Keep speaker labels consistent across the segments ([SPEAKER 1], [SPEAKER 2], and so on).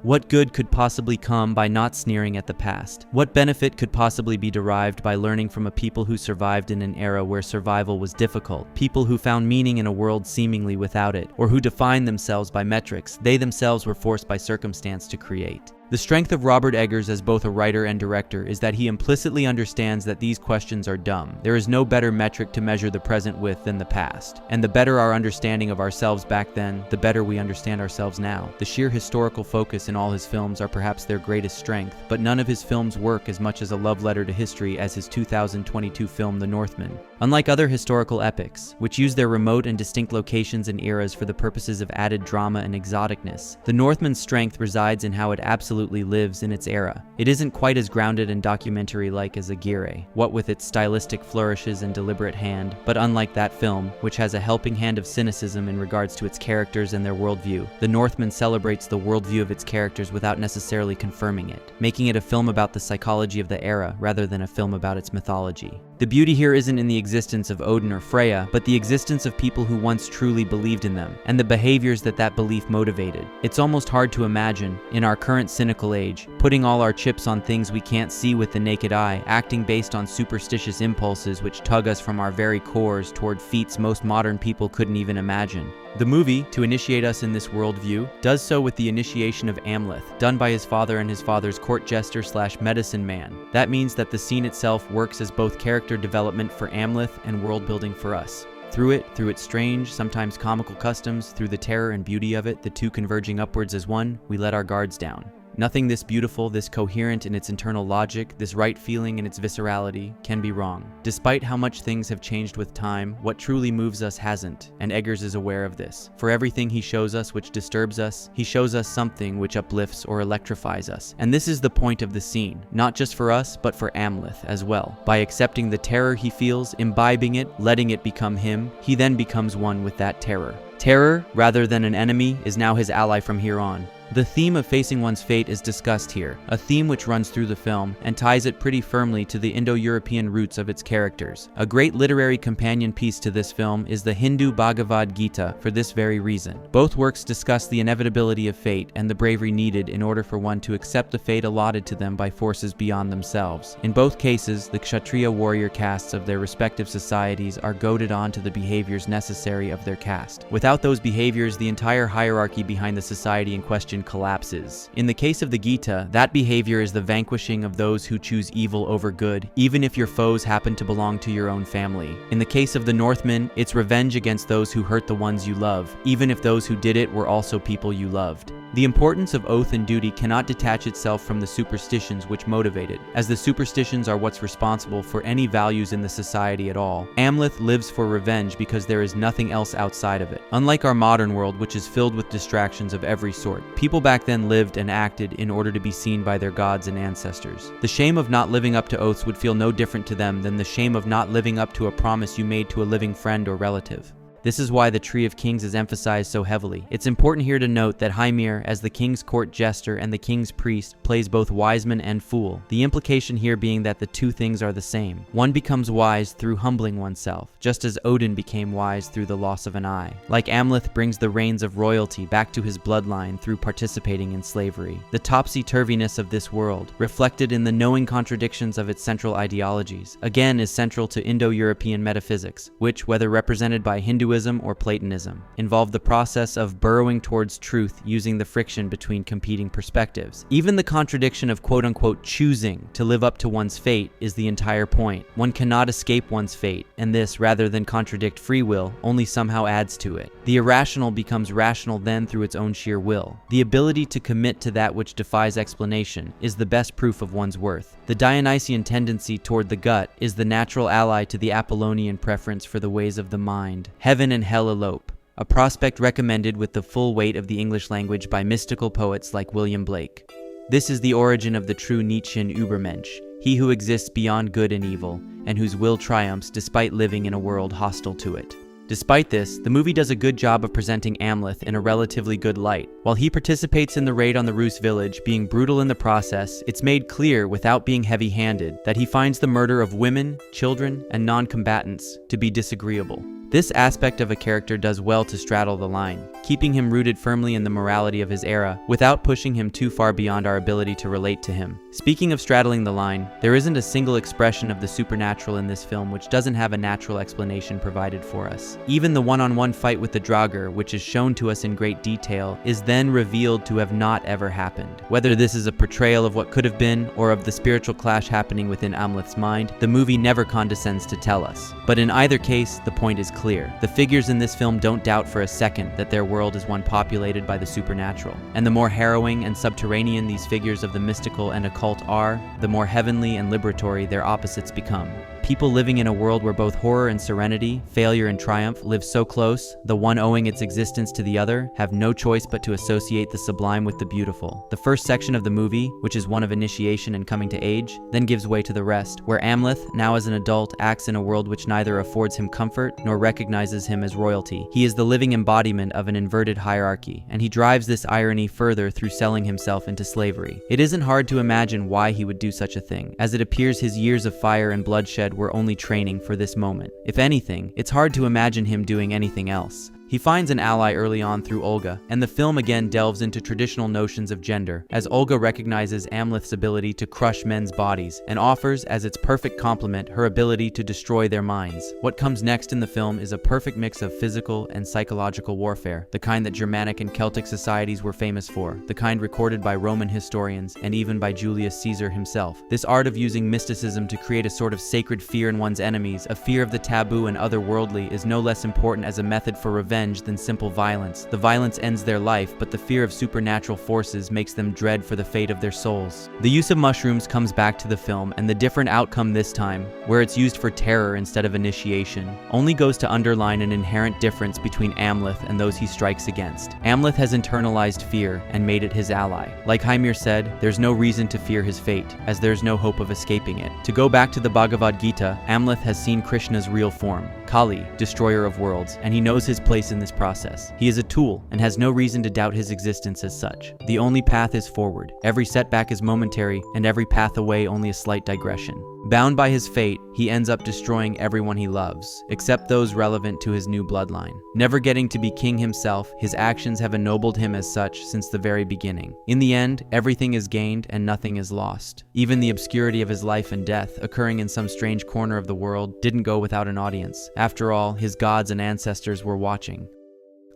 [SPEAKER 1] What good could possibly come by not sneering at the past? What benefit could possibly be derived by learning from a people who survived in an era where survival was difficult, people who found meaning in a world seemingly without it, or who defined themselves by metrics they themselves were forced by circumstance to create? The strength of Robert Eggers as both a writer and director is that he implicitly understands that these questions are dumb. There is no better metric to measure the present with than the past. And the better our understanding of ourselves back then, the better we understand ourselves now. The sheer historical focus in all his films are perhaps their greatest strength, but none of his films work as much as a love letter to history as his 2022 film The Northman. Unlike other historical epics, which use their remote and distinct locations and eras for the purposes of added drama and exoticness, The Northman's strength resides in how it absolutely lives in its era. It isn't quite as grounded and documentary-like as Aguirre, what with its stylistic flourishes and deliberate hand, but unlike that film, which has a helping hand of cynicism in regards to its characters and their worldview, The Northman celebrates the worldview of its characters without necessarily confirming it, making it a film about the psychology of the era rather than a film about its mythology. The beauty here isn't in the existence of Odin or Freya, but the existence of people who once truly believed in them, and the behaviors that belief motivated. It's almost hard to imagine, in our current cynical age, putting all our chips on things we can't see with the naked eye, acting based on superstitious impulses which tug us from our very cores toward feats most modern people couldn't even imagine. The movie, to initiate us in this worldview, does so with the initiation of Amleth, done by his father and his father's court jester / medicine man. That means that the scene itself works as both character development for Amleth and world building for us. Through its strange, sometimes comical customs, through the terror and beauty of it, the two converging upwards as one, we let our guards down. Nothing this beautiful, this coherent in its internal logic, this right feeling in its viscerality, can be wrong. Despite how much things have changed with time, what truly moves us hasn't, and Eggers is aware of this. For everything he shows us which disturbs us, he shows us something which uplifts or electrifies us. And this is the point of the scene, not just for us, but for Amleth as well. By accepting the terror he feels, imbibing it, letting it become him, he then becomes one with that terror. Terror, rather than an enemy, is now his ally from here on. The theme of facing one's fate is discussed here, a theme which runs through the film and ties it pretty firmly to the Indo-European roots of its characters. A great literary companion piece to this film is the Hindu Bhagavad Gita for this very reason. Both works discuss the inevitability of fate and the bravery needed in order for one to accept the fate allotted to them by forces beyond themselves. In both cases, the Kshatriya warrior castes of their respective societies are goaded on to the behaviors necessary of their caste. Without those behaviors, the entire hierarchy behind the society in question collapses. In the case of the Gita, that behavior is the vanquishing of those who choose evil over good, even if your foes happen to belong to your own family. In the case of the Northman, it's revenge against those who hurt the ones you love, even if those who did it were also people you loved. The importance of oath and duty cannot detach itself from the superstitions which motivate it, as the superstitions are what's responsible for any values in the society at all. Amleth lives for revenge because there is nothing else outside of it. Unlike our modern world, which is filled with distractions of every sort, people back then lived and acted in order to be seen by their gods and ancestors. The shame of not living up to oaths would feel no different to them than the shame of not living up to a promise you made to a living friend or relative. This is why the Tree of Kings is emphasized so heavily. It's important here to note that Hymir, as the king's court jester and the king's priest, plays both wiseman and fool, the implication here being that the two things are the same. One becomes wise through humbling oneself, just as Odin became wise through the loss of an eye. Like Amleth brings the reins of royalty back to his bloodline through participating in slavery. The topsy-turviness of this world, reflected in the knowing contradictions of its central ideologies, again is central to Indo-European metaphysics, which, whether represented by Hinduism or Platonism, involve the process of burrowing towards truth using the friction between competing perspectives. Even the contradiction of quote-unquote choosing to live up to one's fate is the entire point. One cannot escape one's fate, and this, rather than contradict free will, only somehow adds to it. The irrational becomes rational then through its own sheer will. The ability to commit to that which defies explanation is the best proof of one's worth. The Dionysian tendency toward the gut is the natural ally to the Apollonian preference for the ways of the mind. Heaven and hell elope, a prospect recommended with the full weight of the English language by mystical poets like William Blake. This is the origin of the true Nietzschean Übermensch, he who exists beyond good and evil, and whose will triumphs despite living in a world hostile to it. Despite this, the movie does a good job of presenting Amleth in a relatively good light. While he participates in the raid on the Rus village, being brutal in the process, it's made clear, without being heavy-handed, that he finds the murder of women, children, and non-combatants to be disagreeable. This aspect of a character does well to straddle the line, keeping him rooted firmly in the morality of his era without pushing him too far beyond our ability to relate to him. Speaking of straddling the line, there isn't a single expression of the supernatural in this film which doesn't have a natural explanation provided for us. Even the one-on-one fight with the Draugr, which is shown to us in great detail, is then revealed to have not ever happened. Whether this is a portrayal of what could have been or of the spiritual clash happening within Amleth's mind, the movie never condescends to tell us. But in either case, the point is clear. The figures in this film don't doubt for a second that their world is one populated by the supernatural. And the more harrowing and subterranean these figures of the mystical and occult are, the more heavenly and liberatory their opposites become. People living in a world where both horror and serenity, failure and triumph live so close, the one owing its existence to the other, have no choice but to associate the sublime with the beautiful. The first section of the movie, which is one of initiation and coming to age, then gives way to the rest, where Amleth, now as an adult, acts in a world which neither affords him comfort nor recognizes him as royalty. He is the living embodiment of an inverted hierarchy, and he drives this irony further through selling himself into slavery. It isn't hard to imagine why he would do such a thing, as it appears his years of fire and bloodshed were only training for this moment. If anything, it's hard to imagine him doing anything else. He finds an ally early on through Olga, and the film again delves into traditional notions of gender, as Olga recognizes Amleth's ability to crush men's bodies, and offers as its perfect complement her ability to destroy their minds. What comes next in the film is a perfect mix of physical and psychological warfare, the kind that Germanic and Celtic societies were famous for, the kind recorded by Roman historians, and even by Julius Caesar himself. This art of using mysticism to create a sort of sacred fear in one's enemies, a fear of the taboo and otherworldly, is no less important as a method for revenge than simple violence. The violence ends their life, but the fear of supernatural forces makes them dread for the fate of their souls. The use of mushrooms comes back to the film, and the different outcome this time, where it's used for terror instead of initiation, only goes to underline an inherent difference between Amleth and those he strikes against. Amleth has internalized fear and made it his ally. Like Hymir said, there's no reason to fear his fate, as there's no hope of escaping it. To go back to the Bhagavad Gita, Amleth has seen Krishna's real form, Kali, destroyer of worlds, and he knows his place in this process. He is a tool and has no reason to doubt his existence as such. The only path is forward. Every setback is momentary, and every path away only a slight digression. Bound by his fate, he ends up destroying everyone he loves, except those relevant to his new bloodline. Never getting to be king himself, his actions have ennobled him as such since the very beginning. In the end, everything is gained and nothing is lost. Even the obscurity of his life and death, occurring in some strange corner of the world, didn't go without an audience. After all, his gods and ancestors were watching.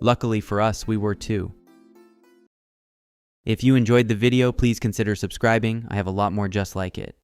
[SPEAKER 1] Luckily for us, we were too. If you enjoyed the video, please consider subscribing. I have a lot more just like it.